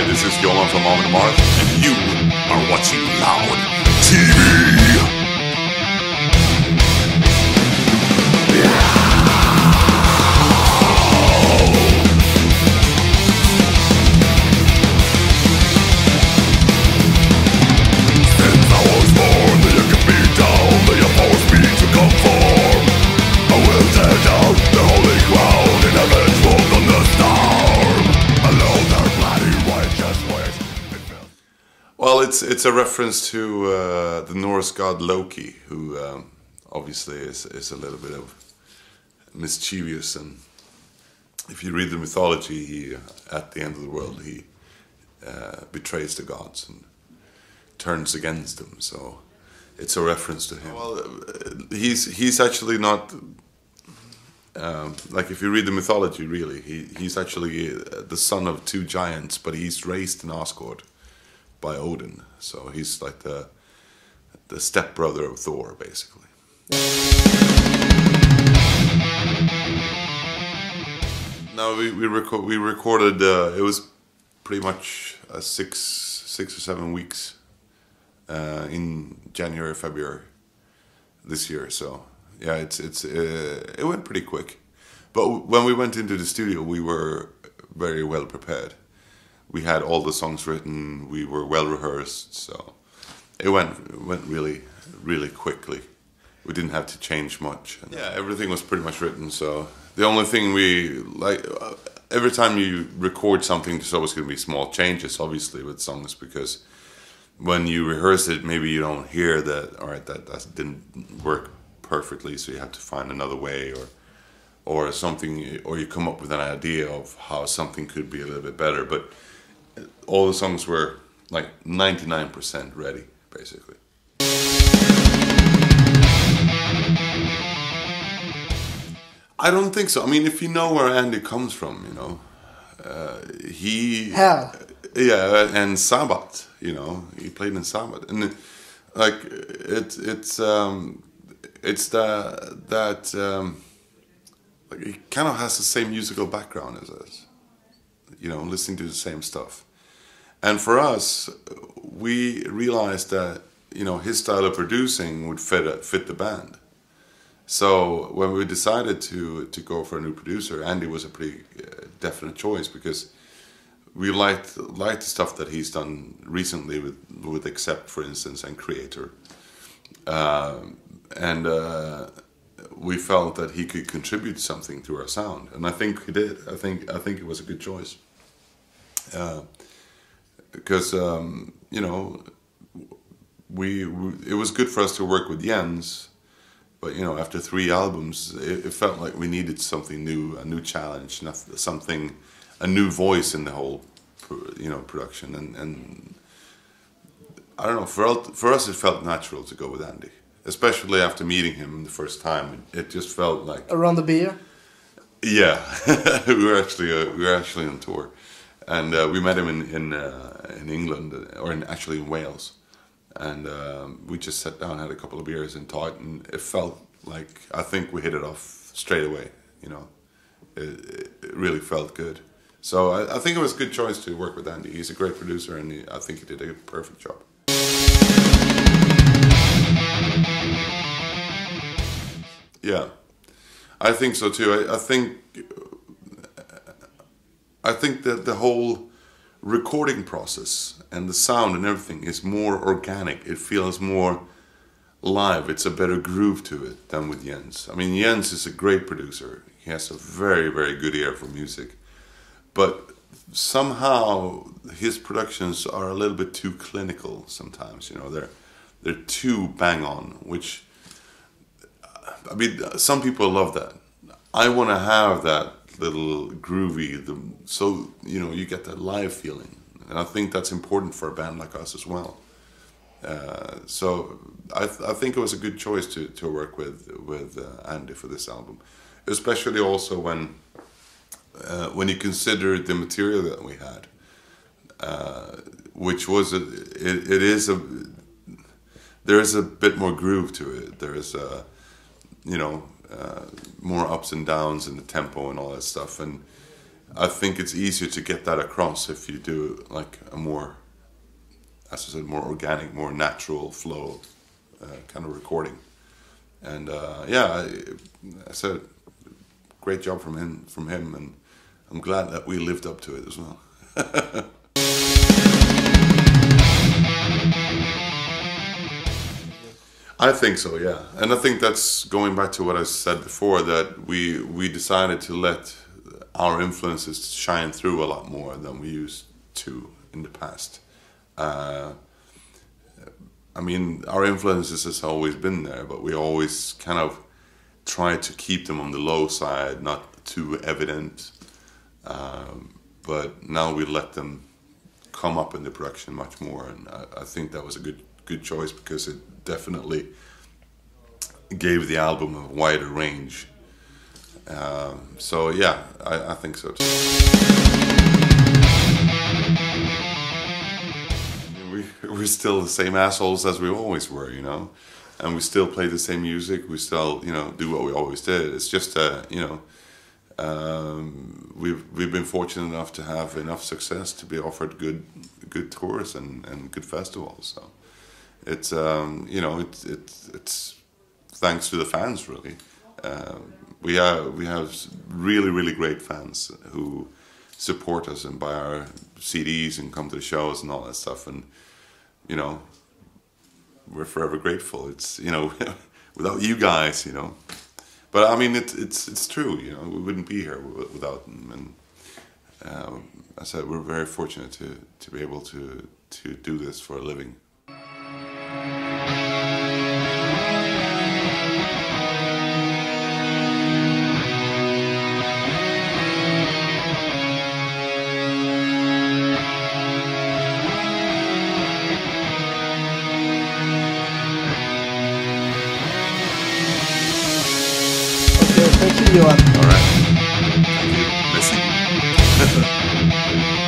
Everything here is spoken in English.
Hi, this is Johan from AMON AMARTH, and you are watching Loud TV. Well, it's a reference to the Norse god Loki, who obviously is a little bit of mischievous, and if you read the mythology, he at the end of the world he betrays the gods and turns against them. So it's a reference to him. Well, he's actually not like, if you read the mythology, really, he's actually the son of two giants, but he's raised in Asgard by Odin, so he's like the stepbrother of Thor, basically. No, we recorded. It was pretty much 6 or 7 weeks in January, February this year. So yeah, it went pretty quick. But when we went into the studio, we were very well prepared. We had all the songs written. We were well rehearsed, so it went really, really quickly. We didn't have to change much. And yeah, everything was pretty much written. So the only thing we like, every time you record something, there's always going to be small changes, obviously, with songs, because when you rehearse it, maybe you don't hear that. All right, that didn't work perfectly, so you have to find another way, or something, or you come up with an idea of how something could be a little bit better, but all the songs were like 99% ready, basically. I don't think so. I mean, if you know where Andy comes from, you know, Hell. Yeah, and Sabbath, you know, he played in Sabbath, and like it's like, he kind of has the same musical background as us. You know, listening to the same stuff. And for us, we realized that, you know, his style of producing would fit the band. So when we decided to go for a new producer, Andy was a pretty definite choice, because we liked the stuff that he's done recently with Accept, for instance, and Creator. We felt that he could contribute something to our sound, and I think he did. I think it was a good choice. Because you know, it was good for us to work with Jens, but you know, after 3 albums, it felt like we needed something new, a new challenge, a new voice in the whole, you know, production. And I don't know, for us it felt natural to go with Andy, especially after meeting him the first time. It just felt like Around the beer. Yeah, we were actually on tour. And we met him in England, or actually in Wales, and we just sat down, had a couple of beers, and talked, and it felt like, I think we hit it off straight away. You know, it really felt good. So I think it was a good choice to work with Andy. He's a great producer, and I think he did a perfect job. Yeah, I think so too. I think that the whole recording process and the sound and everything is more organic. It feels more live. It's a better groove to it than with Jens. I mean, Jens is a great producer. He has a very, very good ear for music. But somehow his productions are a little bit too clinical sometimes. You know, they're too bang on, which, I mean, some people love that. I want to have that little groovy, so you know, you get that live feeling, and I think that's important for a band like us as well. So I think it was a good choice to work with Andy for this album, especially also when you consider the material that we had, which was there is a bit more groove to it. There is a, you know, more ups and downs in the tempo and all that stuff, and I think it's easier to get that across if you do like a more, as I said, more organic, more natural flow kind of recording. And yeah, I said, great job from him, and I'm glad that we lived up to it as well. I think so, yeah. And I think that's going back to what I said before, that we decided to let our influences shine through a lot more than we used to in the past. I mean, our influences has always been there, but we always kind of try to keep them on the low side, not too evident. But now we let them come up in the production much more, and I think that was a good choice, because it definitely gave the album a wider range. So yeah, I think so too. We're still the same assholes as we always were, you know, and we still play the same music. We still, you know, do what we always did. It's just, you know, we've been fortunate enough to have enough success to be offered good tours and good festivals. So it's you know, it's thanks to the fans, really. We have really great fans who support us and buy our CDs and come to the shows and all that stuff, and you know, we're forever grateful. It's, you know, without you guys, you know. But I mean, it's true, you know, we wouldn't be here without them. And I said, we're very fortunate to be able to do this for a living. Thank you, Johan. All right. Thank you. Merci.